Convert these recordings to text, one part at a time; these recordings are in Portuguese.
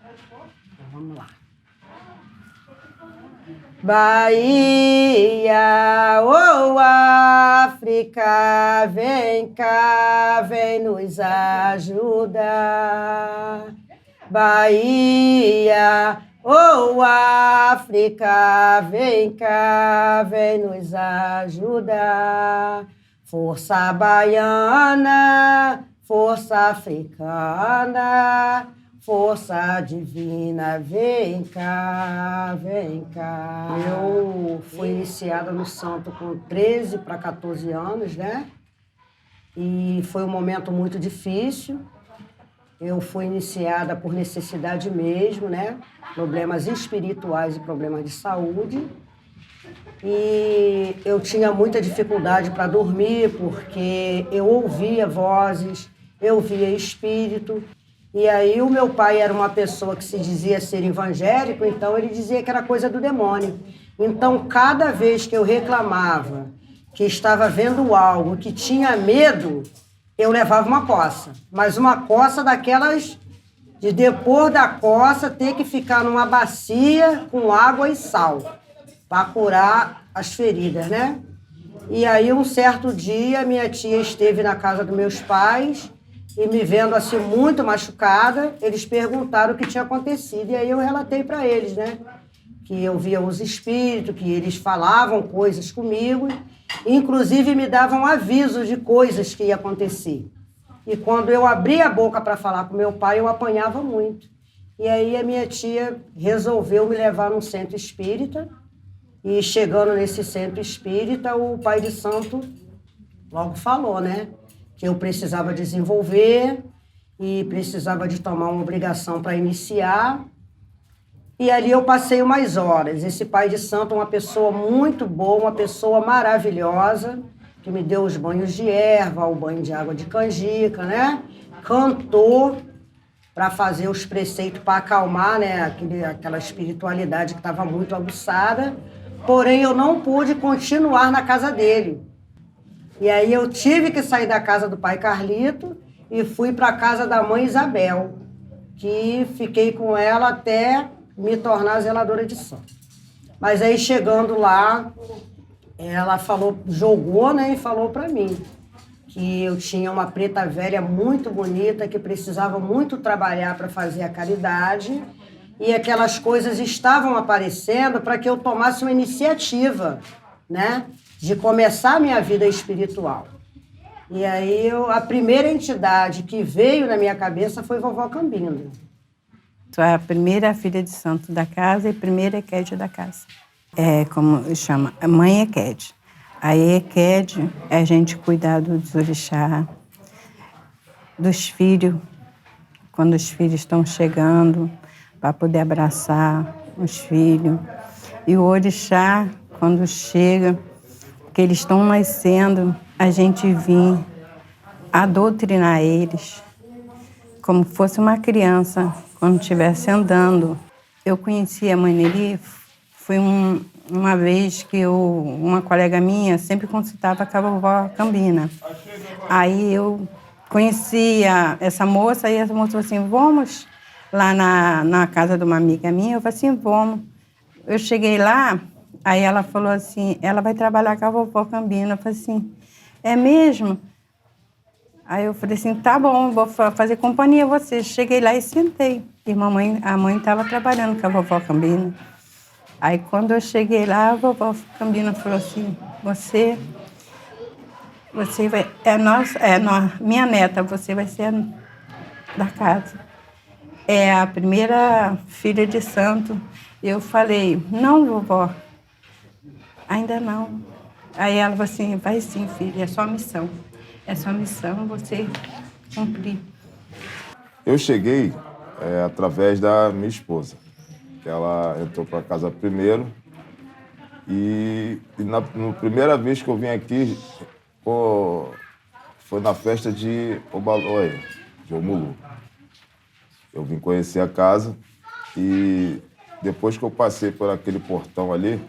Então, vamos lá. Bahia, ô África, vem cá, vem nos ajudar. Bahia, ô África, vem cá, vem nos ajudar. Força baiana, força africana, força divina, vem cá, vem cá. Eu fui iniciada no santo com 13 para 14 anos, né? E foi um momento muito difícil. Eu fui iniciada por necessidade mesmo, né? Problemas espirituais e problemas de saúde. E eu tinha muita dificuldade para dormir, porque eu ouvia vozes, eu via espírito. E aí o meu pai era uma pessoa que se dizia ser evangélico, então ele dizia que era coisa do demônio. Então, cada vez que eu reclamava que estava vendo algo, que tinha medo, eu levava uma coça. Mas uma coça daquelas de depois da coça ter que ficar numa bacia com água e sal para curar as feridas, né? E aí, um certo dia, minha tia esteve na casa dos meus pais e me vendo assim muito machucada, eles perguntaram o que tinha acontecido. E aí eu relatei para eles, né? Que eu via os espíritos, que eles falavam coisas comigo, inclusive me davam avisos de coisas que ia acontecer. E quando eu abria a boca para falar com meu pai, eu apanhava muito. E aí a minha tia resolveu me levar num centro espírita. E chegando nesse centro espírita, o pai de santo logo falou, né? Que eu precisava desenvolver e precisava de tomar uma obrigação para iniciar. E ali eu passei umas horas. Esse pai de santo é uma pessoa muito boa, uma pessoa maravilhosa, que me deu os banhos de erva, o banho de água de canjica, né? Cantou para fazer os preceitos para acalmar, né? Aquela espiritualidade que estava muito aguçada. Porém, eu não pude continuar na casa dele. E aí eu tive que sair da casa do pai Carlito e fui para a casa da mãe Isabel, que fiquei com ela até me tornar zeladora de santo. Mas aí chegando lá, ela falou, jogou, né, e falou para mim que eu tinha uma preta velha muito bonita, que precisava muito trabalhar para fazer a caridade, e aquelas coisas estavam aparecendo para que eu tomasse uma iniciativa, né, de começar a minha vida espiritual. E aí a primeira entidade que veio na minha cabeça foi vovó Cambinda. Tu é a primeira filha de santo da casa e primeira Equede da casa. É como chama, a mãe Equede. Aí Equede é a gente cuidar dos orixá, dos filhos, quando os filhos estão chegando, para poder abraçar os filhos. E o orixá, quando chega, que eles estão nascendo, a gente vem doutrinar eles, como fosse uma criança, quando estivesse andando. Eu conheci a Mãe Neri, foi uma vez que uma colega minha sempre consultava com a vovó Cambina. Aí eu conhecia essa moça, e essa moça falou assim, vamos lá na casa de uma amiga minha? Eu falei assim, vamos. Eu cheguei lá, aí ela falou assim, ela vai trabalhar com a vovó Cambina. Eu falei assim, é mesmo? Aí eu falei assim, tá bom, vou fazer companhia a você. Cheguei lá e sentei. E a mãe estava trabalhando com a vovó Cambina. Aí quando eu cheguei lá, a vovó Cambina falou assim, você vai, minha neta, você vai ser da casa. É a primeira filha de santo. Eu falei, não, vovó, ainda não. Aí ela falou assim, vai sim, filha, é sua missão. É sua missão você cumprir. Eu cheguei através da minha esposa, que ela entrou para casa primeiro. E na primeira vez que eu vim aqui, foi na festa de Obalói, de Omulu. Eu vim conhecer a casa e depois que eu passei por aquele portão ali,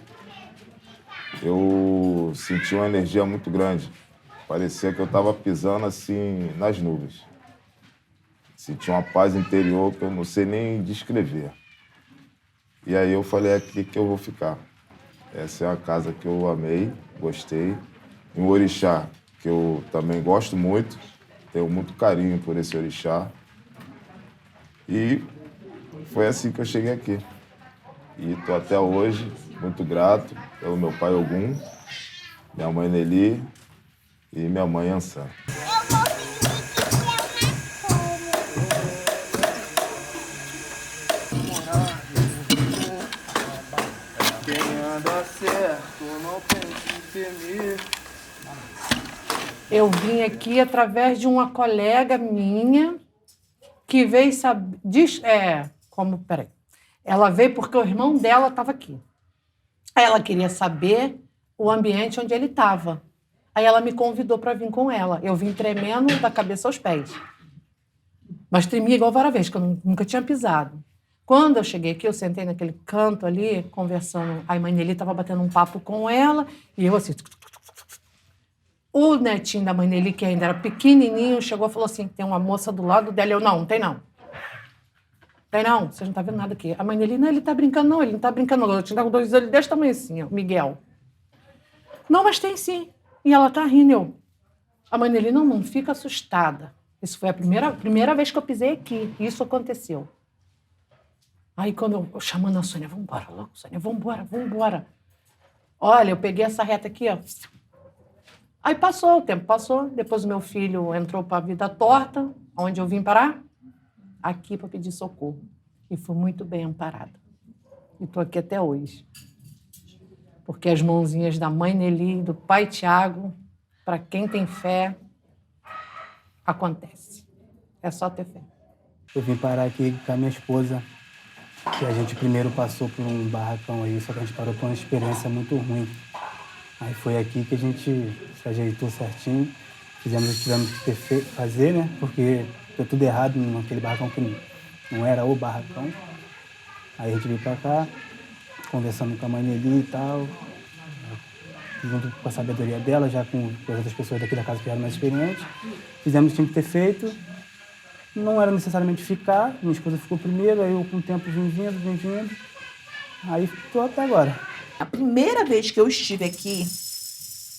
eu senti uma energia muito grande. Parecia que eu estava pisando assim nas nuvens. Senti uma paz interior que eu não sei nem descrever. E aí eu falei, é aqui que eu vou ficar. Essa é a casa que eu amei, gostei. Um orixá que eu também gosto muito, tenho muito carinho por esse orixá. E foi assim que eu cheguei aqui. E estou até hoje muito grato pelo meu pai Ogum, minha mãe Nelly e minha mãe Ansã. Eu vim aqui através de uma colega minha que veio saber. Peraí. Ela veio porque o irmão dela estava aqui. Aí ela queria saber o ambiente onde ele estava. Aí ela me convidou para vir com ela. Eu vim tremendo da cabeça aos pés. Mas tremia igual várias vezes, que eu nunca tinha pisado. Quando eu cheguei aqui, eu sentei naquele canto ali, conversando. A mãe Nelly estava batendo um papo com ela, e eu assim... O netinho da mãe Nelly, que ainda era pequenininho, chegou e falou assim, tem uma moça do lado dela. Eu, não tem não. Tem não, você não tá vendo nada aqui. A mãe Nelly, não, ele tá brincando não, ele não tá brincando não. Eu tinha com 2 olhos desse tamanho assim, ó, Miguel. Não, mas tem sim. E ela tá rindo, A mãe Nelly, não fica assustada. Isso foi a primeira vez que eu pisei aqui. Isso aconteceu. Aí quando eu chamando a Sônia, vambora logo, Sônia, vambora. Olha, eu peguei essa reta aqui, ó. Aí passou, o tempo passou. Depois o meu filho entrou para a vida torta. Onde eu vim parar? Aqui para pedir socorro. E fui muito bem amparada. E estou aqui até hoje. Porque as mãozinhas da mãe Nelly, do pai Tiago, para quem tem fé, acontece. É só ter fé. Eu vim parar aqui com a minha esposa, que a gente primeiro passou por um barracão aí, só que a gente parou por uma experiência muito ruim. Aí foi aqui que a gente se ajeitou certinho, fizemos o que tivemos que fazer, né? Porque deu tudo errado naquele barracão que não era o barracão. Aí a gente veio pra cá, conversando com a mãe Nelly e tal, junto com a sabedoria dela, já com as outras pessoas daqui da casa que eram mais experientes. Fizemos o que tinha que ter feito. Não era necessariamente ficar, minha esposa ficou primeiro, aí eu com o tempo vim vindo. Aí estou até agora. A primeira vez que eu estive aqui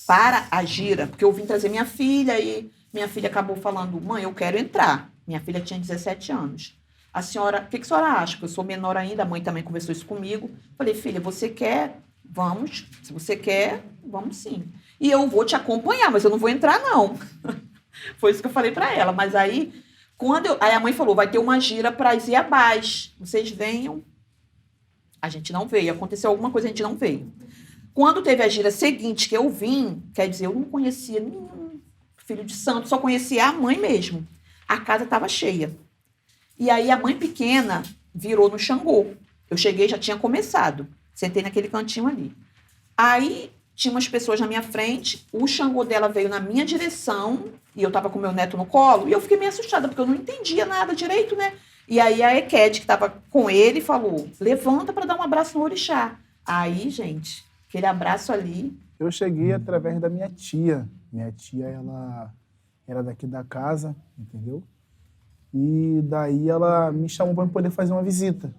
para a gira, porque eu vim trazer minha filha e minha filha acabou falando, mãe, eu quero entrar. Minha filha tinha 17 anos. A senhora, o que a senhora acha? Eu sou menor ainda, a mãe também conversou isso comigo. Falei, filha, você quer? Vamos. Se você quer, vamos sim. E eu vou te acompanhar, mas eu não vou entrar, não. Foi isso que eu falei para ela. Mas aí, aí a mãe falou, vai ter uma gira para as Iabás. Vocês venham. A gente não veio. Aconteceu alguma coisa, a gente não veio. Quando teve a gira seguinte que eu vim, quer dizer, eu não conhecia nenhum filho de santo, só conhecia a mãe mesmo. A casa estava cheia. E aí a mãe pequena virou no Xangô. Eu cheguei, já tinha começado. Sentei naquele cantinho ali. Aí tinha umas pessoas na minha frente, o Xangô dela veio na minha direção, e eu estava com meu neto no colo, e eu fiquei meio assustada, porque eu não entendia nada direito, né? E aí a Eked, que estava com ele, falou, levanta para dar um abraço no orixá. Aí, gente, aquele abraço ali... Eu cheguei através da minha tia. Minha tia, ela era daqui da casa, entendeu? E daí ela me chamou para poder fazer uma visita.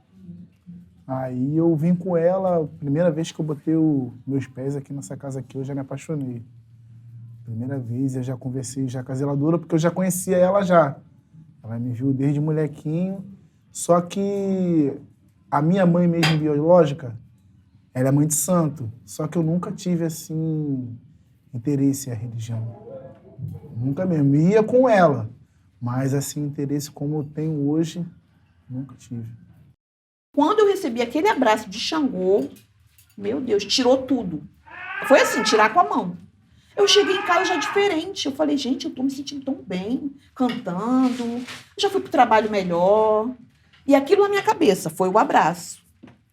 Aí eu vim com ela, primeira vez que eu botei meus pés aqui nessa casa aqui, eu já me apaixonei. Primeira vez, eu já conversei já com a zeladora, porque eu já conhecia ela já. Ela me viu desde molequinho, só que a minha mãe mesmo biológica, ela é mãe de santo, só que eu nunca tive, assim, interesse em religião. Nunca mesmo. Ia com ela, mas, assim, interesse como eu tenho hoje, nunca tive. Quando eu recebi aquele abraço de Xangô, meu Deus, tirou tudo. Foi assim, tirar com a mão. Eu cheguei em casa já diferente. Eu falei, gente, eu tô me sentindo tão bem, cantando. Eu já fui pro trabalho melhor. E aquilo na minha cabeça foi o abraço.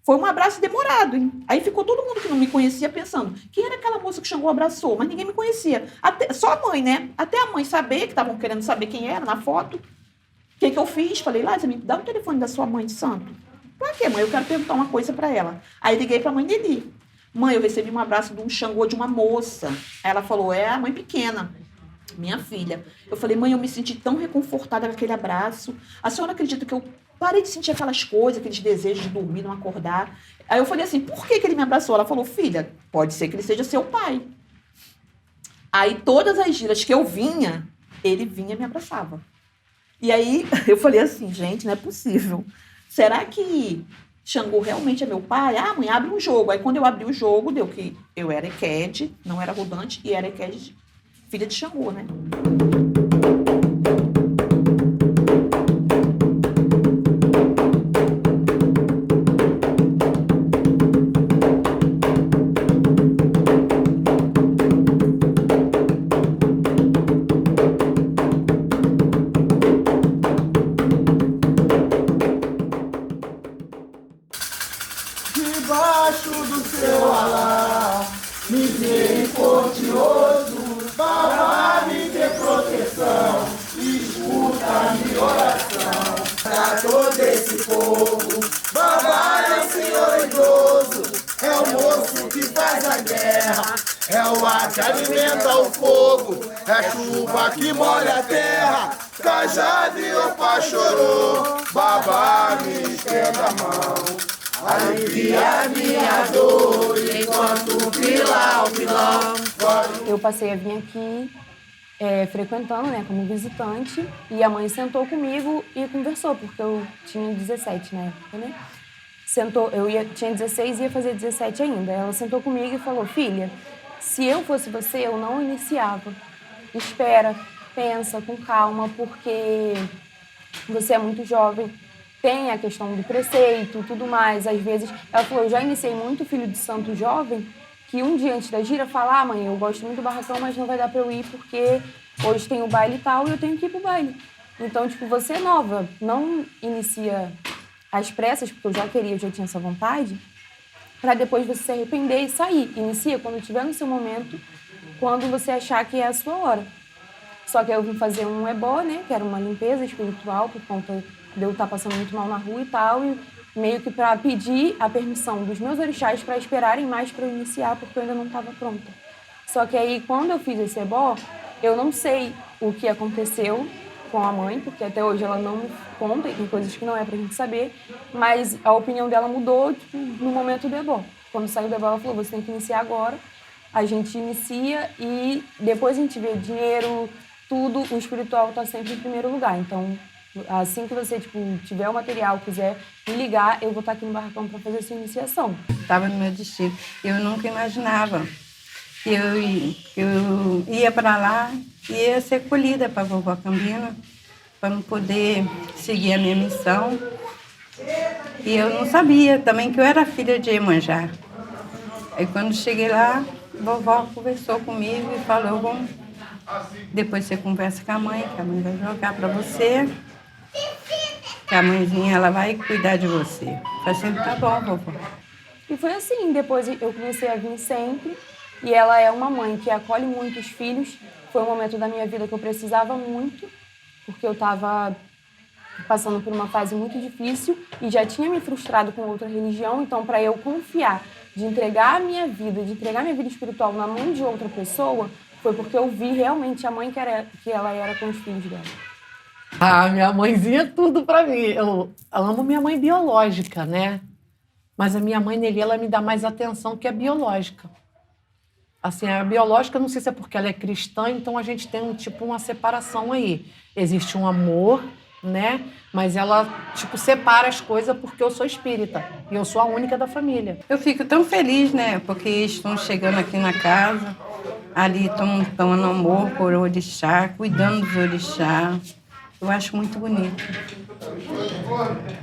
Foi um abraço demorado, hein? Aí ficou todo mundo que não me conhecia pensando, quem era aquela moça que Xangô abraçou? Mas ninguém me conhecia. Só a mãe, né? Até a mãe saber, que estavam querendo saber quem era na foto. O que eu fiz? Falei, Lázaro, me dá o telefone da sua mãe de santo. Pra quê, mãe? Eu quero perguntar uma coisa pra ela. Aí liguei pra mãe Nelly. Mãe, eu recebi um abraço de um Xangô de uma moça. Ela falou, é a mãe pequena. minha filha. Eu falei, mãe, eu me senti tão reconfortada com aquele abraço. A senhora acredita que eu parei de sentir aquelas coisas, aqueles desejos de dormir, não acordar? Aí eu falei assim, por que ele me abraçou? Ela falou, filha, pode ser que ele seja seu pai. Aí todas as giras que eu vinha, ele vinha e me abraçava. E aí eu falei assim, gente, não é possível. Será que Xangô realmente é meu pai? Ah, mãe, abre um jogo. Aí quando eu abri o jogo, deu que eu era Eked, não era Rodante, e era Eked, filha de Xangô, né? Debaixo do seu alá, misericordioso, Babá me dê proteção, escuta a minha oração. Pra todo esse povo, Babá é o senhor idoso, é o moço que faz a guerra, é o ar que alimenta o fogo, é a chuva que molha a terra, cajado e opa chorou, Babá me estenda a mão. Alivia minha dor enquanto o pilão. Eu passei a vir aqui frequentando, né, como visitante, e a mãe sentou comigo e conversou, porque eu tinha 17 na época, né? Tinha 16 e ia fazer 17 ainda. Ela sentou comigo e falou, filha, se eu fosse você, eu não iniciava. Espera, pensa com calma, porque você é muito jovem. Tem a questão do preceito, tudo mais. Às vezes, ela falou, eu já iniciei muito filho de santo jovem, que um dia antes da gira fala, mãe, eu gosto muito do barracão, mas não vai dar pra eu ir porque hoje tem o baile e tal, e eu tenho que ir pro baile. Então, tipo, você é nova, não inicia às pressas, porque eu já tinha essa vontade, pra depois você se arrepender e sair. Inicia quando tiver no seu momento, quando você achar que é a sua hora. Só que aí eu vim fazer um ebó, né, que era uma limpeza espiritual, por conta de eu estar passando muito mal na rua e tal, e meio que para pedir a permissão dos meus orixás para esperarem mais para eu iniciar, porque eu ainda não estava pronta. Só que aí, quando eu fiz esse ebó, eu não sei o que aconteceu com a mãe, porque até hoje ela não me conta, e tem coisas que não é pra gente saber, mas a opinião dela mudou, tipo, no momento do ebó. Quando saiu do ebó, ela falou, você tem que iniciar agora, a gente inicia e depois a gente vê dinheiro, tudo, o espiritual está sempre em primeiro lugar. Então, assim que você tiver o material, quiser me ligar, eu vou estar aqui no barracão para fazer essa iniciação. Estava no meu destino. Eu nunca imaginava que eu ia para lá e ia ser colhida para a vovó Cambina, para não poder seguir a minha missão. E eu não sabia também que eu era filha de Iemanjá. Aí quando cheguei lá, a vovó conversou comigo e falou, bom, depois você conversa com a mãe, que a mãe vai jogar para você, que a mãezinha ela vai cuidar de você. Eu falei assim, tá bom, vovó. E foi assim, depois eu comecei a vir sempre, e ela é uma mãe que acolhe muito os filhos. Foi um momento da minha vida que eu precisava muito, porque eu estava passando por uma fase muito difícil e já tinha me frustrado com outra religião, então para eu confiar, de entregar a minha vida, de entregar a minha vida espiritual na mão de outra pessoa, foi porque eu vi realmente a mãe que ela era com os filhos dela. Ah, minha mãezinha é tudo pra mim. Eu amo minha mãe biológica, né? Mas a minha mãe, Nelly, ela me dá mais atenção que a biológica. Assim, a biológica, não sei se é porque ela é cristã, então a gente tem uma separação aí. Existe um amor, né? Mas ela, separa as coisas porque eu sou espírita. E eu sou a única da família. Eu fico tão feliz, né? Porque estão chegando aqui na casa, ali estão tomando amor por orixá, cuidando dos orixá. Eu acho muito bonito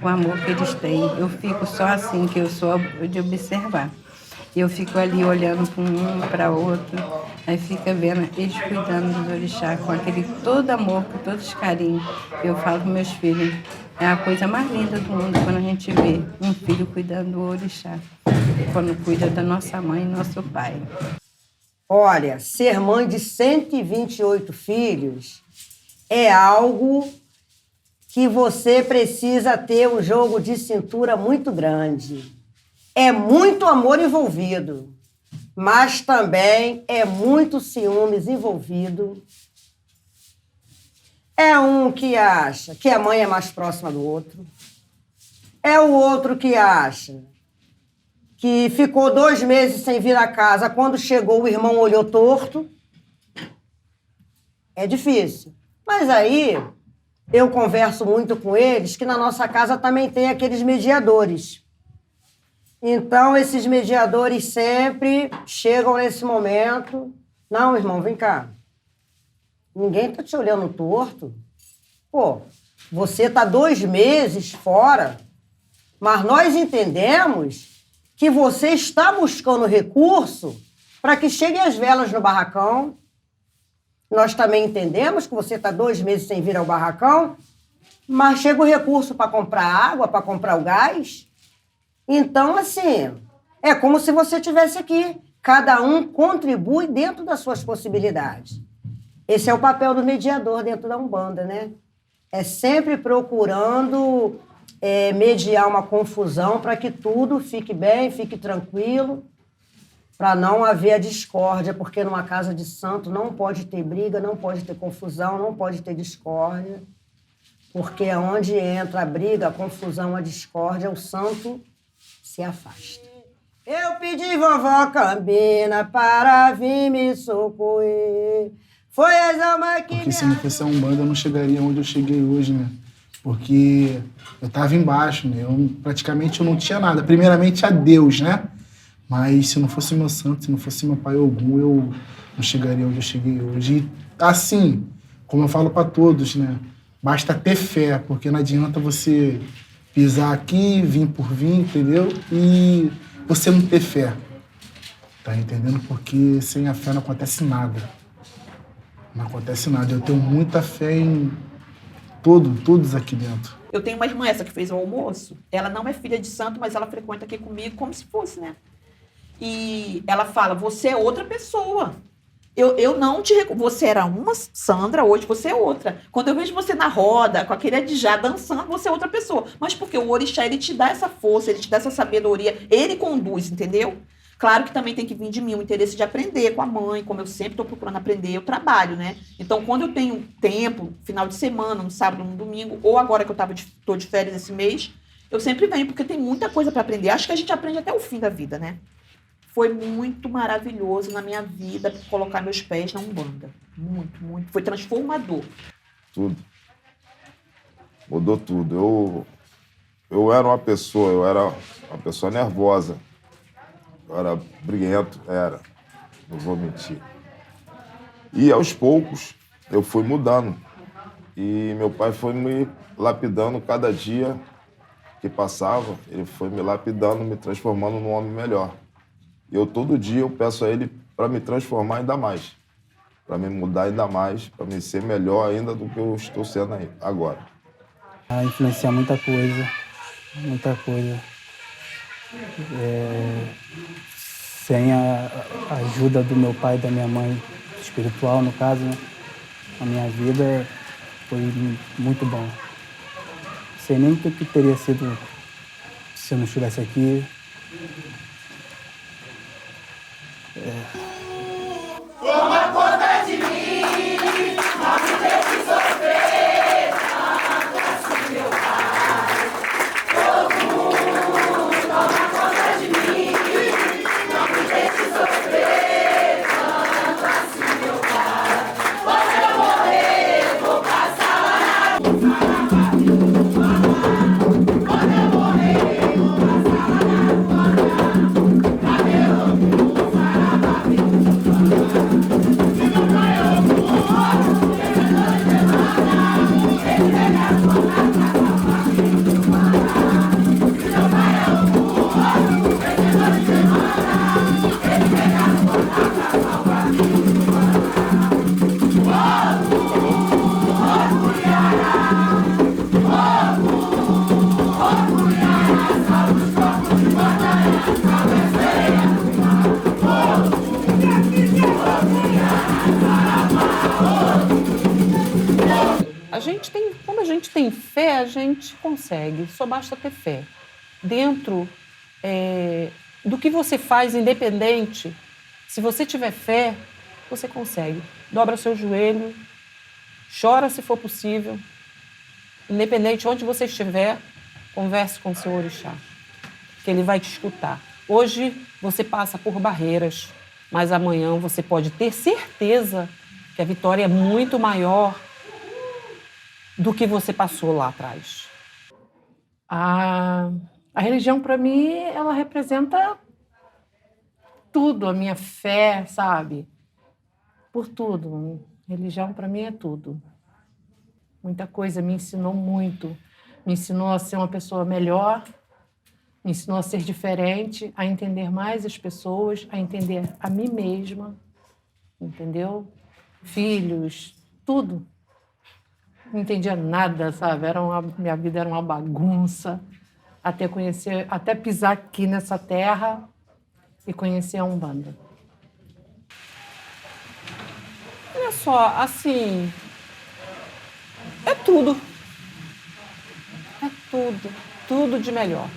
o amor que eles têm. Eu fico só assim, que eu sou de observar. Eu fico ali olhando para um, para outro, aí fica vendo eles cuidando dos orixás com aquele todo amor, com todo esse carinho. Eu falo para meus filhos, é a coisa mais linda do mundo quando a gente vê um filho cuidando do orixá, quando cuida da nossa mãe e nosso pai. Olha, ser mãe de 128 filhos é algo que você precisa ter um jogo de cintura muito grande. É muito amor envolvido, mas também é muito ciúmes envolvido É um que acha que a mãe é mais próxima do outro. É o outro que acha que ficou 2 meses sem vir a casa. Quando chegou, o irmão olhou torto. É difícil. Mas aí, eu converso muito com eles, que na nossa casa também tem aqueles mediadores. Então, esses mediadores sempre chegam nesse momento. Não, irmão, vem cá. Ninguém tá te olhando torto. Pô, você tá 2 meses fora, mas nós entendemos que você está buscando recurso para que cheguem as velas no barracão. Nós também entendemos que você está 2 meses sem vir ao barracão, mas chega o recurso para comprar água, para comprar o gás. Então, assim, é como se você estivesse aqui. Cada um contribui dentro das suas possibilidades. Esse é o papel do mediador dentro da Umbanda, né? É sempre procurando mediar uma confusão para que tudo fique bem, fique tranquilo, para não haver a discórdia, porque numa casa de santo não pode ter briga, não pode ter confusão, não pode ter discórdia, porque onde entra a briga, a confusão, a discórdia, o santo se afasta. Eu pedi vovó Cambina para vir me socorrer. Foi as almas que... Porque se não fosse a Umbanda, eu não chegaria onde eu cheguei hoje, né? Porque eu tava embaixo, né? Praticamente eu não tinha nada. Primeiramente a Deus, né? Mas se não fosse meu santo, se não fosse meu pai Ogum, eu não chegaria onde eu cheguei hoje. E assim, como eu falo para todos, né? Basta ter fé, porque não adianta você pisar aqui, vir por vir, entendeu? E você não ter fé. Tá entendendo? Porque sem a fé não acontece nada. Não acontece nada. Eu tenho muita fé em todos aqui dentro. Eu tenho uma irmã, essa que fez o almoço. Ela não é filha de santo, mas ela frequenta aqui comigo como se fosse, né? E ela fala, você é outra pessoa. Eu não te reconheço. Você era uma Sandra, hoje você é outra. Quando eu vejo você na roda, com aquele adjá dançando, você é outra pessoa. Mas porque o orixá, ele te dá essa força, ele te dá essa sabedoria, ele conduz, entendeu? Claro que também tem que vir de mim o interesse de aprender com a mãe, como eu sempre estou procurando aprender, eu trabalho, né? Então, quando eu tenho tempo, final de semana, no sábado, no domingo, ou agora que eu tô de férias esse mês, eu sempre venho, porque tem muita coisa para aprender. Acho que a gente aprende até o fim da vida, né? Foi muito maravilhoso na minha vida colocar meus pés na Umbanda. Muito, muito. Foi transformador. Tudo. Mudou tudo. Eu era uma pessoa nervosa. Eu era briguento, não vou mentir. E aos poucos eu fui mudando. E meu pai foi me lapidando cada dia que passava, ele foi me lapidando, me transformando num homem melhor. E todo dia eu peço a ele para me transformar ainda mais, para me mudar ainda mais, para me ser melhor ainda do que eu estou sendo aí, agora. Influenciar muita coisa, muita coisa. Sem a ajuda do meu pai e da minha mãe, espiritual no caso, né? A minha vida foi muito bom. Não sei nem o que teria sido se eu não estivesse aqui. Toma conta de mim, não me deixe sofrer, tanto assim meu pai. Todo mundo toma conta de mim, não me deixe sofrer, tanto assim meu pai. Quando eu morrer, vou passar lá na rua. Quando eu morrer, vou passar lá na rua. Cadê o Quando a gente tem fé, a gente consegue. Só basta ter fé. Dentro do que você faz, independente, se você tiver fé, você consegue. Dobra seu joelho, chora se for possível. Independente de onde você estiver, converse com o seu orixá, que ele vai te escutar. Hoje você passa por barreiras, mas amanhã você pode ter certeza que a vitória é muito maior do que você passou lá atrás. A religião, para mim, ela representa tudo, a minha fé, sabe? Por tudo. Religião, para mim, é tudo. Muita coisa me ensinou muito. Me ensinou a ser uma pessoa melhor, me ensinou a ser diferente, a entender mais as pessoas, a entender a mim mesma, entendeu? Filhos, tudo. Não entendia nada, sabe? Minha vida era uma bagunça. Até pisar aqui nessa terra e conhecer a Umbanda. Olha só, assim, é tudo. É tudo. Tudo de melhor.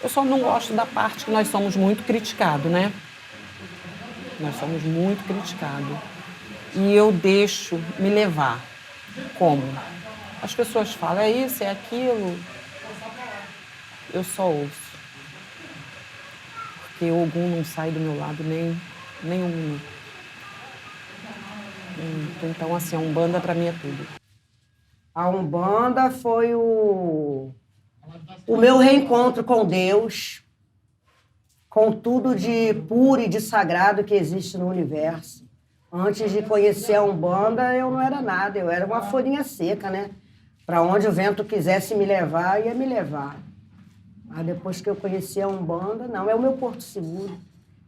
Eu só não gosto da parte que nós somos muito criticados, né? Nós somos muito criticados. E eu deixo me levar. Como? As pessoas falam, é isso, é aquilo. Eu só ouço. Porque o Ogum não sai do meu lado nem um minuto. Então, assim, a Umbanda pra mim é tudo. A Umbanda foi o meu reencontro com Deus, com tudo de puro e de sagrado que existe no universo. Antes de conhecer a Umbanda, eu não era nada, eu era uma folhinha seca, né? Para onde o vento quisesse me levar, ia me levar. Mas depois que eu conheci a Umbanda, não, é o meu porto seguro.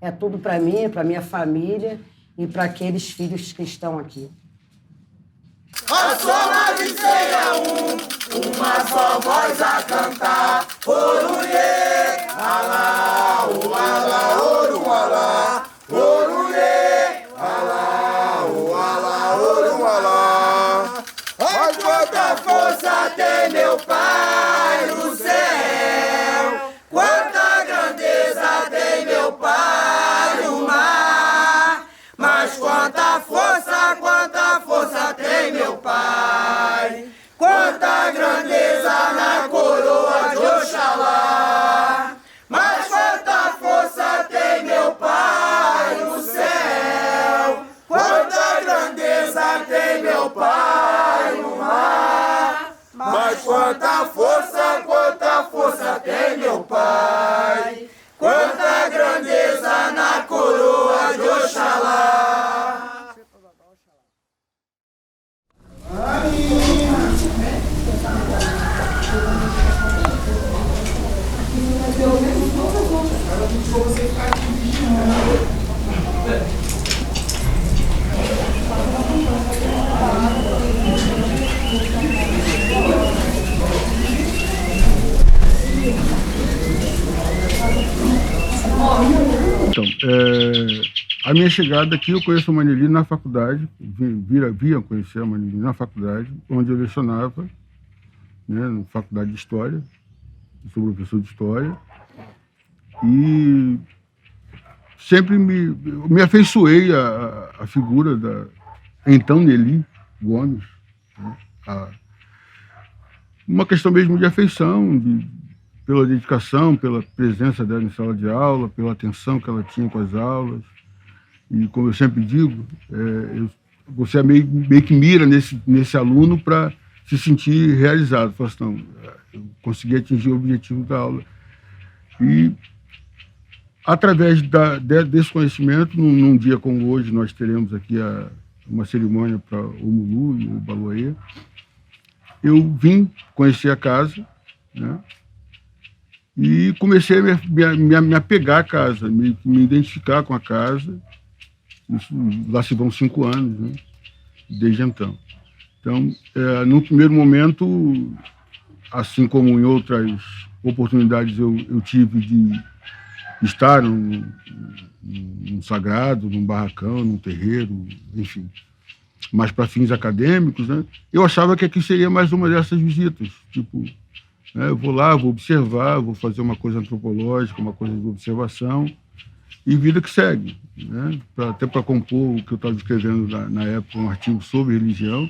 É tudo para mim, para minha família e para aqueles filhos que estão aqui. A soma de seja uma só voz a cantar. Orunhê, alá, o alá, orum, alá. Orunhê, alá, o alá, orum, alá. Ai, quanta força tem meu Pai no céu. Quanta grandeza tem meu Pai no mar. Mas quanta força tem meu Pai. Quanta grandeza na coroa de Oxalá. Mas quanta força tem meu Pai no céu. Quanta grandeza tem meu Pai no mar. Mas quanta força tem meu Pai. Quanta grandeza na coroa de Oxalá. Então, a minha chegada aqui, eu conheço a Manili na faculdade, via conhecer a Manili na faculdade, onde eu lecionava, né, na faculdade de História, eu sou professor de História, e sempre me afeiçoei a figura da então Nelly Gomes, né, uma questão mesmo de afeição, pela dedicação, pela presença dela em sala de aula, pela atenção que ela tinha com as aulas. E, como eu sempre digo, você meio que mira nesse aluno para se sentir realizado. Fala assim, não, eu consegui atingir o objetivo da aula. E, através desse conhecimento, num dia como hoje, nós teremos aqui uma cerimônia para o Mulu e o Baloeia. Eu vim conhecer a casa, né? E comecei a me apegar à casa, me identificar com a casa. Isso, lá se vão 5 anos, né? Desde então. Então, no primeiro momento, assim como em outras oportunidades eu tive de estar num sagrado, num barracão, num terreiro, enfim, mas para fins acadêmicos, né? Eu achava que aqui seria mais uma dessas visitas, tipo, eu vou lá, vou observar, vou fazer uma coisa antropológica, uma coisa de observação, e vida que segue, né? Até para compor o que eu estava escrevendo na época, um artigo sobre religião,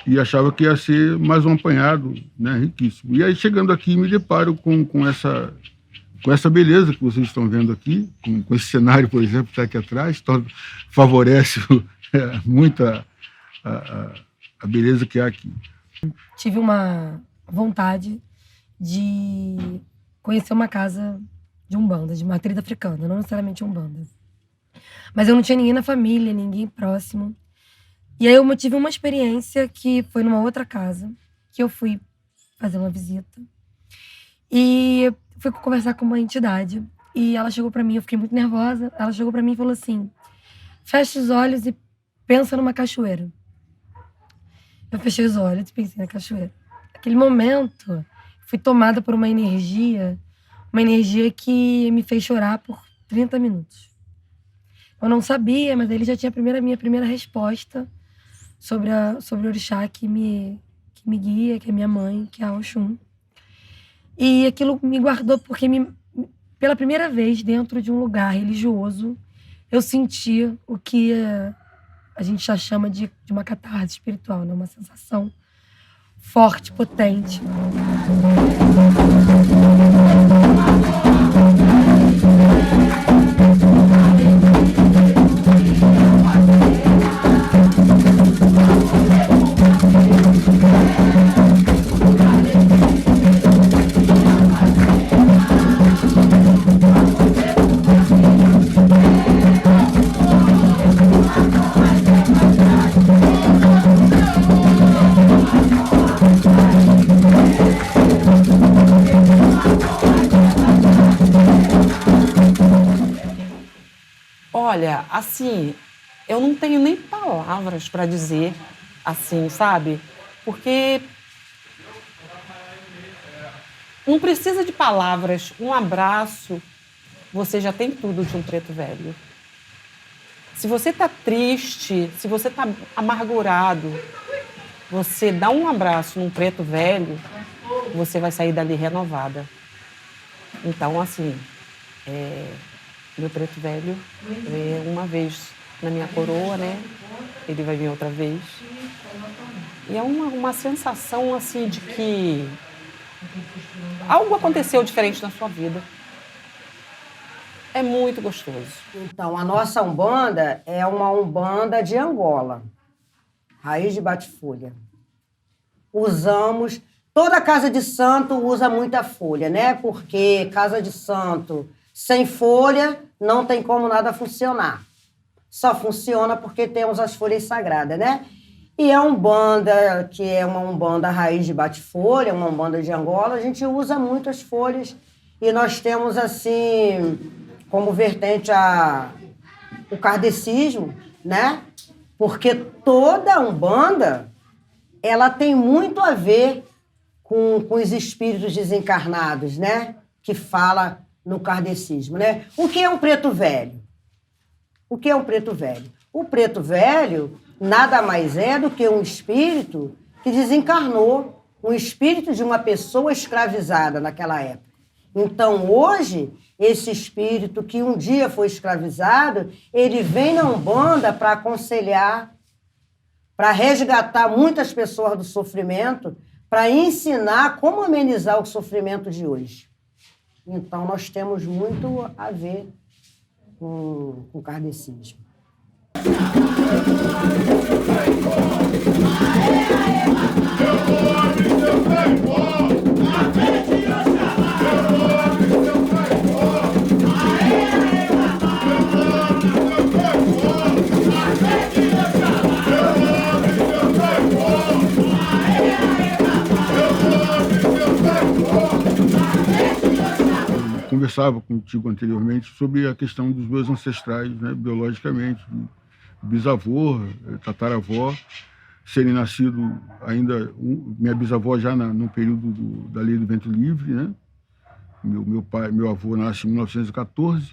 e achava que ia ser mais um apanhado, né, riquíssimo. E aí, chegando aqui, me deparo com essa beleza que vocês estão vendo aqui, com esse cenário, por exemplo, que está aqui atrás, então, favorece muito a beleza que há aqui. Tive uma vontade de conhecer uma casa de umbanda, de matriz africana, não necessariamente umbanda. Mas eu não tinha ninguém na família, ninguém próximo. E aí eu tive uma experiência que foi numa outra casa, que eu fui fazer uma visita. E fui conversar com uma entidade. E ela chegou pra mim, eu fiquei muito nervosa. Ela chegou pra mim e falou assim: fecha os olhos e pensa numa cachoeira. Eu fechei os olhos e pensei na cachoeira. Naquele momento, fui tomada por uma energia que me fez chorar por 30 minutos. Eu não sabia, mas ele já tinha minha primeira resposta sobre o orixá que me guia, que é minha mãe, que é a Oxum. E aquilo me guardou porque, pela primeira vez, dentro de um lugar religioso, eu senti o que a gente já chama de uma catarse espiritual, né? Uma sensação forte, potente. Olha, assim, eu não tenho nem palavras para dizer, assim, sabe? Porque não precisa de palavras. Um abraço, você já tem tudo de um preto velho. Se você tá triste, se você tá amargurado, você dá um abraço num preto velho, você vai sair dali renovada. Então, assim, meu preto velho veio uma vez na minha coroa, né? Ele vai vir outra vez. E é uma sensação, assim, de que algo aconteceu diferente na sua vida. É muito gostoso. Então, a nossa Umbanda é uma Umbanda de Angola. Raiz de bate-folha. Usamos... Toda casa de santo usa muita folha, né? Porque casa de santo sem folha não tem como nada funcionar. Só funciona porque temos as folhas sagradas, né? E a Umbanda, que é uma Umbanda raiz de bate-folha, uma Umbanda de Angola, a gente usa muito as folhas. E nós temos, assim, como vertente o kardecismo, né? Porque toda Umbanda, ela tem muito a ver com os espíritos desencarnados, né? Que fala no kardecismo, né? O que é um preto velho? O que é um preto velho? O preto velho nada mais é do que um espírito que desencarnou, um espírito de uma pessoa escravizada naquela época. Então, hoje, esse espírito que um dia foi escravizado, ele vem na Umbanda para aconselhar, para resgatar muitas pessoas do sofrimento, para ensinar como amenizar o sofrimento de hoje. Então, nós temos muito a ver com o kardecismo. Conversava contigo anteriormente sobre a questão dos meus ancestrais, né, biologicamente, bisavô, tataravó, serem nascidos ainda, minha bisavó já no período da Lei do Ventre Livre, né? Meu avô nasce em 1914,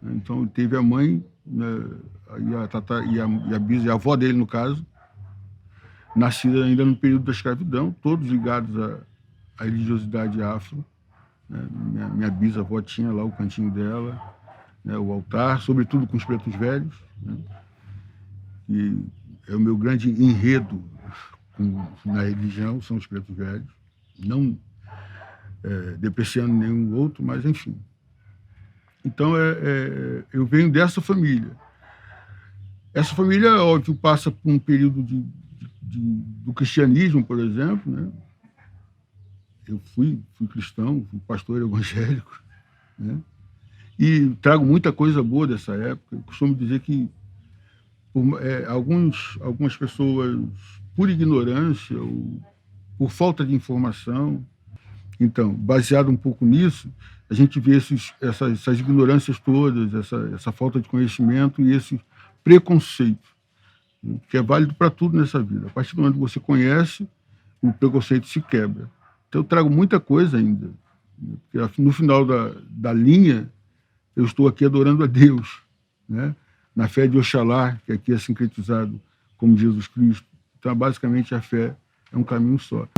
né? Então teve a mãe, né, e a avó dele, no caso, nascida ainda no período da escravidão, todos ligados à religiosidade afro. Minha bisavó tinha lá o cantinho dela, né, o altar, sobretudo com os pretos velhos, né, que é o meu grande enredo na religião, são os pretos velhos, não depreciando nenhum outro, mas enfim. Então, eu venho dessa família. Essa família, óbvio, passa por um período do cristianismo, por exemplo, né? Eu fui cristão, fui pastor evangélico, né? E trago muita coisa boa dessa época. Eu costumo dizer que algumas pessoas, por ignorância ou por falta de informação, então, baseado um pouco nisso, a gente vê essas ignorâncias todas, essa falta de conhecimento e esse preconceito, né, que é válido para tudo nessa vida. A partir do momento que você conhece, o preconceito se quebra. Então, eu trago muita coisa ainda, né, porque no final da linha, eu estou aqui adorando a Deus, né, na fé de Oxalá, que aqui é sincretizado como Jesus Cristo. Então, basicamente, a fé é um caminho só.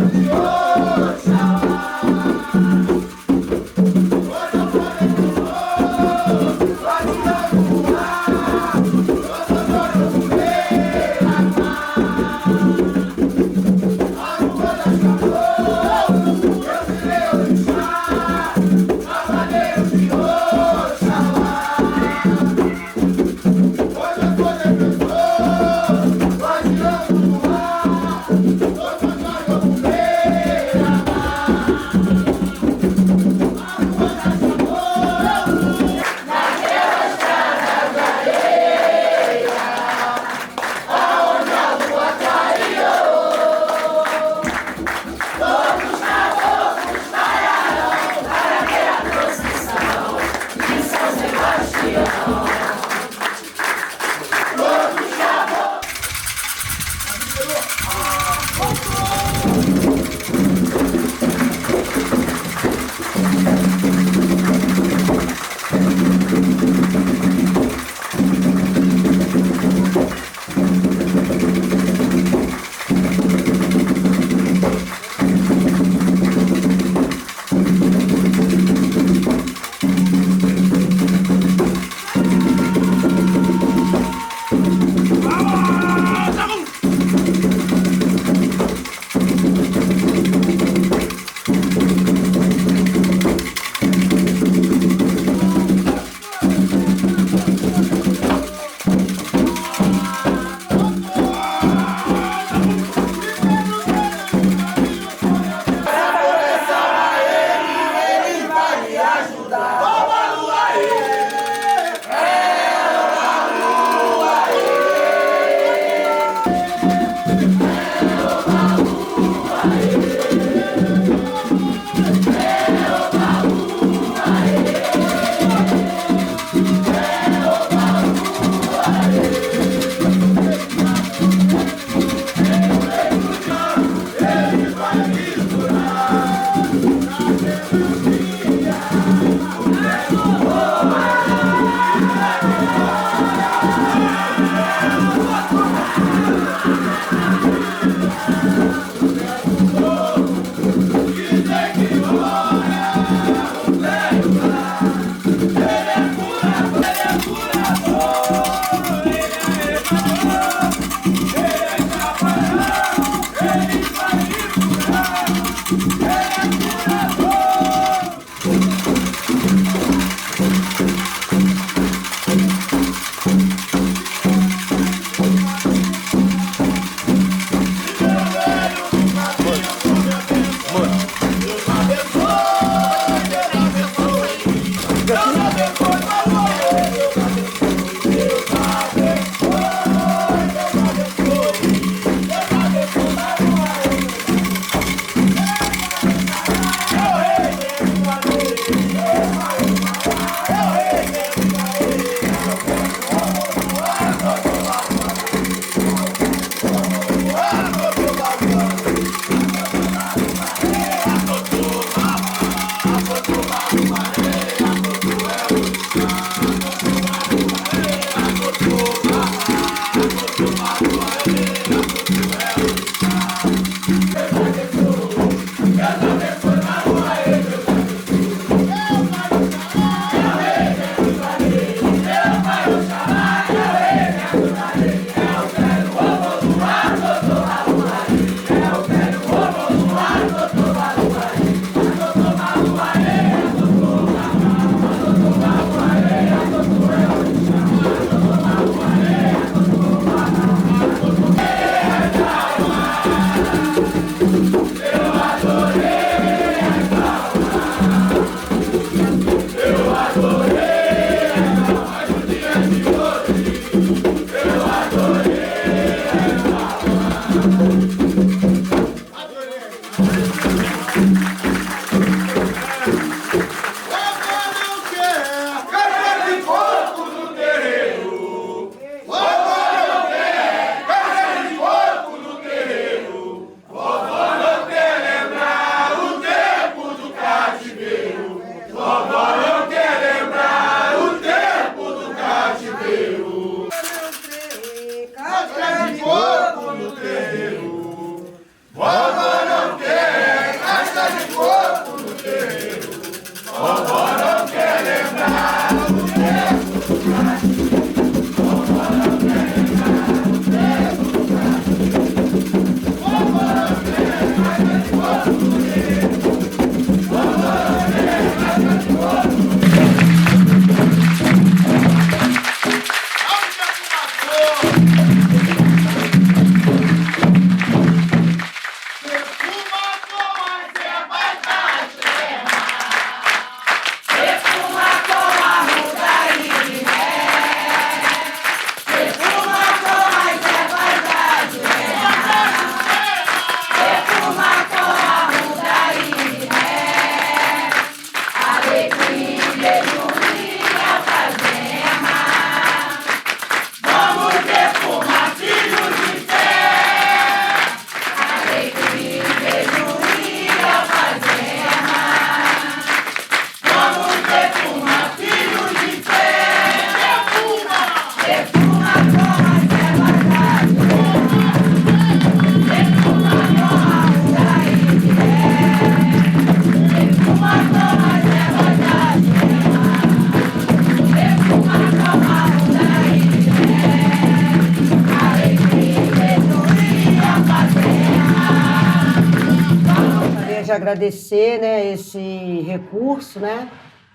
agradecer, né, esse recurso, né,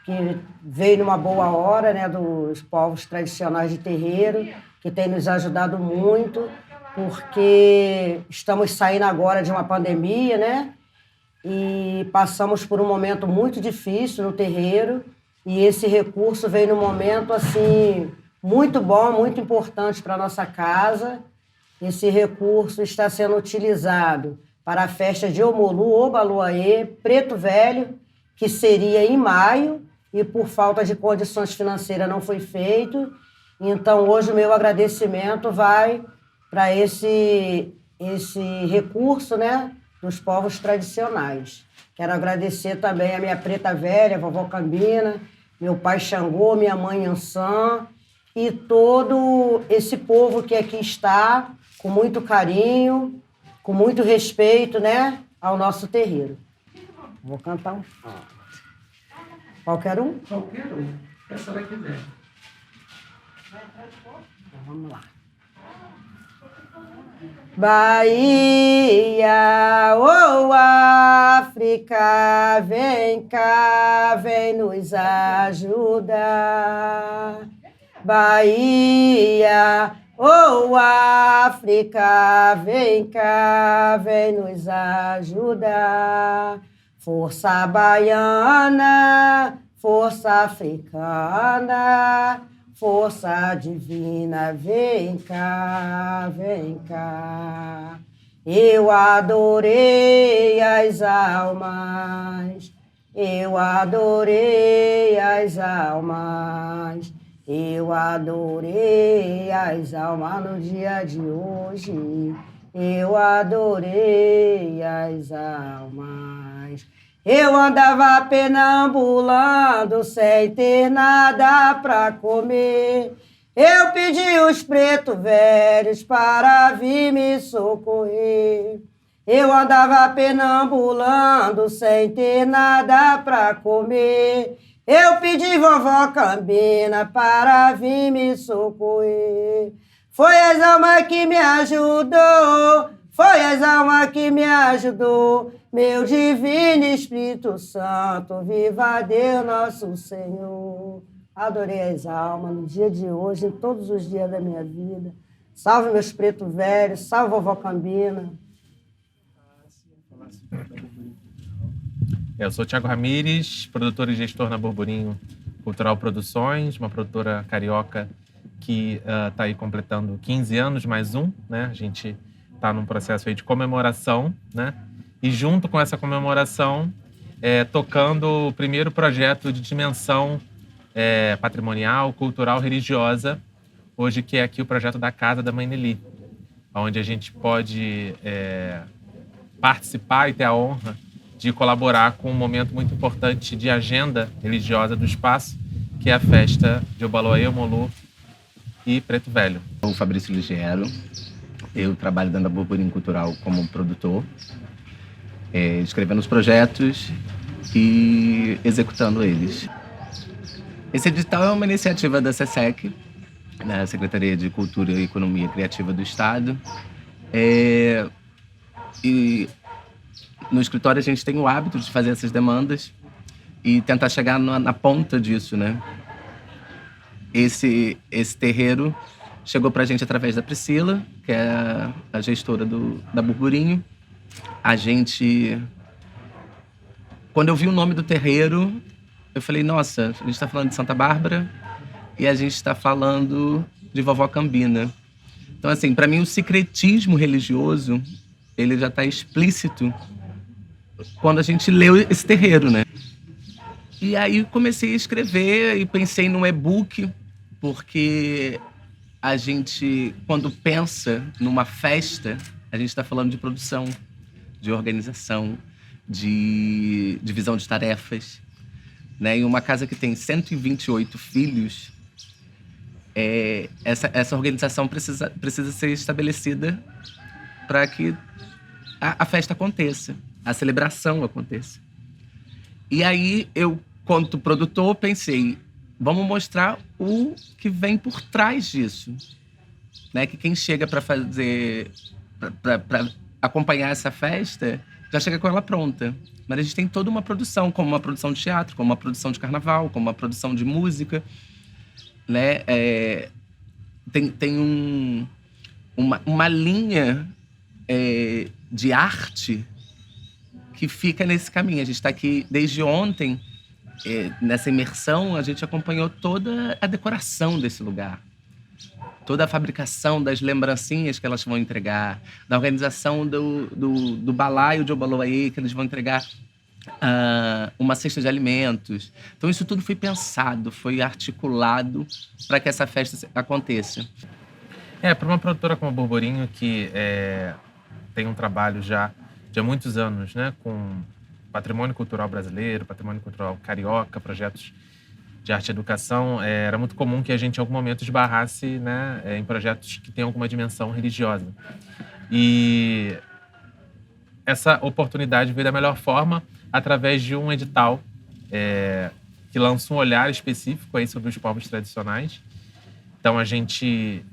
que veio numa boa hora, né, dos povos tradicionais de terreiro, que tem nos ajudado muito, porque estamos saindo agora de uma pandemia, né, e passamos por um momento muito difícil no terreiro, e esse recurso veio num momento, assim, muito bom, muito importante para a nossa casa. Esse recurso está sendo utilizado para a festa de Omolu, Obaluayê, Preto Velho, que seria em maio, e por falta de condições financeiras não foi feito. Então, hoje, o meu agradecimento vai para esse recurso, né, dos povos tradicionais. Quero agradecer também a minha preta velha, a vovó Cambina, meu pai Xangô, minha mãe Ansã, e todo esse povo que aqui está, com muito carinho, com muito respeito, né, ao nosso terreiro. Vou cantar um. Qualquer um? Qualquer um, que a senhora quiser. Então, vamos lá. Bahia, oh África, vem cá, vem nos ajudar. Bahia, oh África, vem cá, vem nos ajudar. Força baiana, força africana, força divina, vem cá, vem cá. Eu adorei as almas, eu adorei as almas, eu adorei as almas no dia de hoje, eu adorei as almas. Eu andava penambulando sem ter nada pra comer. Eu pedi os pretos velhos para vir me socorrer. Eu andava penambulando sem ter nada pra comer. Eu pedi vovó Cambina para vir me socorrer. Foi as almas que me ajudou, foi as almas que me ajudou. Meu divino Espírito Santo, viva Deus nosso Senhor. Adorei as almas no dia de hoje, em todos os dias da minha vida. Salve meus pretos velhos, salve vovó Cambina. Eu sou Thiago Ramires, produtor e gestor na Burburinho Cultural Produções, uma produtora carioca que está aí completando 15 anos, mais um, né? A gente está num processo aí de comemoração, né? E junto com essa comemoração, tocando o primeiro projeto de dimensão patrimonial, cultural, religiosa, hoje que é aqui o projeto da Casa da Mãe Nelly, onde a gente pode participar e ter a honra de colaborar com um momento muito importante de agenda religiosa do espaço, que é a festa de Obaluayê, Omolu e Preto Velho. Eu sou o Fabrício Ligiero, eu trabalho dentro da Burburinho Cultural como produtor, escrevendo os projetos e executando eles. Esse edital é uma iniciativa da SESEC, né, Secretaria de Cultura e Economia Criativa do Estado. E no escritório a gente tem o hábito de fazer essas demandas e tentar chegar na ponta disso, né? Esse terreiro chegou pra gente através da Priscila, que é a gestora da Burburinho. A gente... Quando eu vi o nome do terreiro, eu falei, nossa, a gente está falando de Santa Bárbara e a gente está falando de vovó Cambina. Então, assim, para mim o secretismo religioso, ele já está explícito quando a gente leu esse terreiro, né? E aí comecei a escrever e pensei num e-book, porque a gente, quando pensa numa festa, a gente está falando de produção, de organização, de divisão de tarefas, né? Em uma casa que tem 128 filhos, essa organização precisa ser estabelecida para que a festa aconteça, a celebração aconteça. E aí eu, quanto produtor, pensei, vamos mostrar o que vem por trás disso, né? Que quem chega para fazer, para acompanhar essa festa, já chega com ela pronta. Mas a gente tem toda uma produção, como uma produção de teatro, como uma produção de carnaval, como uma produção de música, né? Tem uma linha de arte que fica nesse caminho. A gente está aqui desde ontem, nessa imersão, a gente acompanhou toda a decoração desse lugar. Toda a fabricação das lembrancinhas que elas vão entregar, da organização do balaio de Obaloaiê, que eles vão entregar uma cesta de alimentos. Então isso tudo foi pensado, foi articulado para que essa festa aconteça. Para uma produtora como a Burburinho, que tem um trabalho já de há muitos anos, né, com patrimônio cultural brasileiro, patrimônio cultural carioca, projetos de arte e educação, era muito comum que a gente, em algum momento, esbarrasse, né, em projetos que têm alguma dimensão religiosa. E essa oportunidade veio da melhor forma através de um edital que lança um olhar específico aí sobre os povos tradicionais. Então, a gente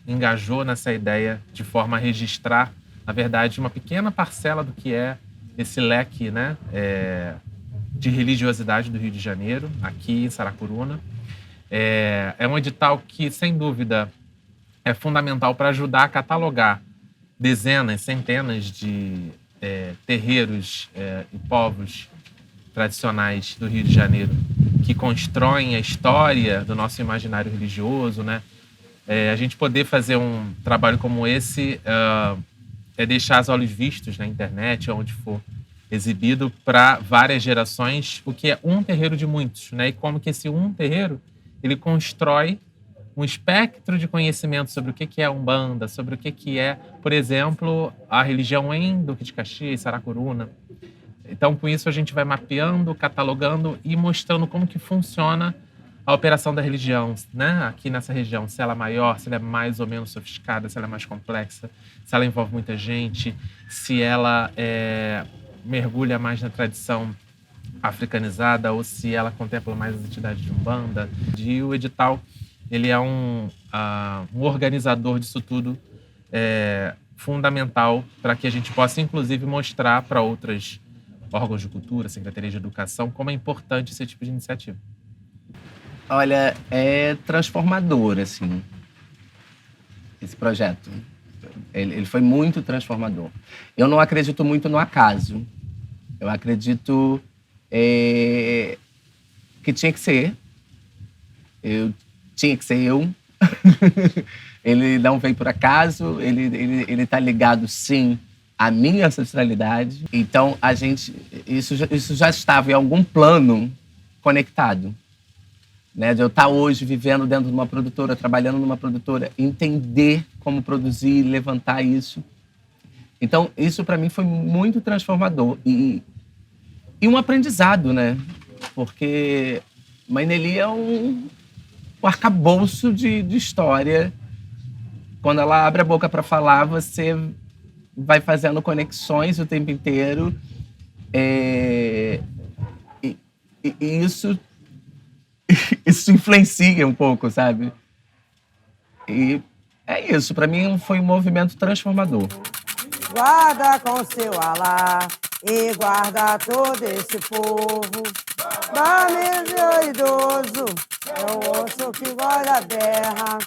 engajou nessa ideia de forma a registrar, na verdade, uma pequena parcela do que é esse leque, né, de religiosidade do Rio de Janeiro, aqui em Saracuruna. É um edital que, sem dúvida, é fundamental para ajudar a catalogar dezenas, centenas de terreiros e povos tradicionais do Rio de Janeiro que constroem a história do nosso imaginário religioso, né? A gente poder fazer um trabalho como esse deixar os olhos vistos na internet, onde for exibido, para várias gerações, o que é um terreiro de muitos, né? E como que esse um terreiro, ele constrói um espectro de conhecimento sobre o que é a Umbanda, sobre o que é, por exemplo, a religião em Duque de Caxias, Saracuruna. Então, com isso, a gente vai mapeando, catalogando e mostrando como que funciona a operação da religião, né? Aqui nessa região, se ela é maior, se ela é mais ou menos sofisticada, se ela é mais complexa, se ela envolve muita gente, se ela mergulha mais na tradição africanizada ou se ela contempla mais as entidades de Umbanda. E o edital, ele é um organizador disso tudo fundamental para que a gente possa, inclusive, mostrar para outros órgãos de cultura, Secretaria de Educação, como é importante esse tipo de iniciativa. Olha, é transformador, assim, esse projeto. Ele foi muito transformador. Eu não acredito muito no acaso. Eu acredito que tinha que ser. Tinha que ser eu. Ele não veio por acaso. Ele está ligado, sim, à minha ancestralidade. Então, isso já estava em algum plano conectado. Né, de eu estar hoje vivendo dentro de uma produtora, trabalhando numa produtora, entender como produzir, levantar isso. Então, isso para mim foi muito transformador. E um aprendizado, né? Porque Mãe Nelly é um arcabouço de história. Quando ela abre a boca para falar, você vai fazendo conexões o tempo inteiro. E isso influencia um pouco, sabe? E é isso. Para mim, foi um movimento transformador. Guarda com seu Alá e guarda todo esse povo. Barmes e idoso, é o osso que guarda a terra.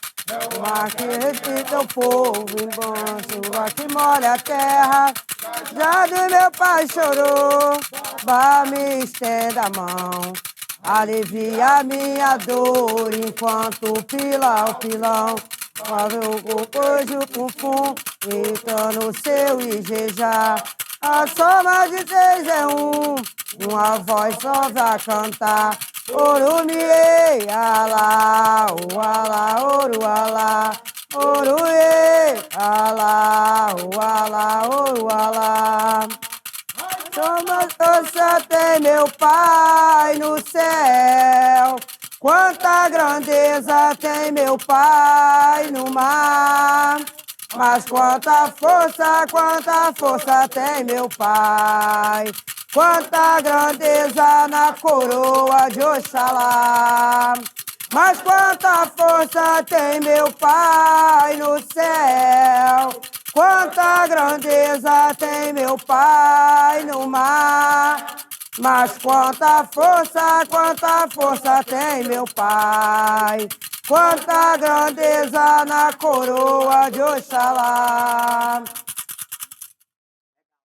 O mar que respeita o povo, embanço, que molha a terra. Já do meu pai chorou, me estenda a mão. Alivia minha dor enquanto o pilão move o cocojo com fum, gritando seu Ijejá. A soma de 3 é uma voz só vai cantar. Orumiê, alá, o alá, oru, alá. Oruê, alá, o alá, oru, alá. Toma força tem meu Pai no céu. Quanta grandeza tem meu Pai no mar. Mas quanta força tem meu Pai. Quanta grandeza na coroa de Oxalá. Mas quanta força tem meu Pai no céu. Quanta grandeza tem meu pai no mar, mas quanta força tem meu pai. Quanta grandeza na coroa de Oxalá.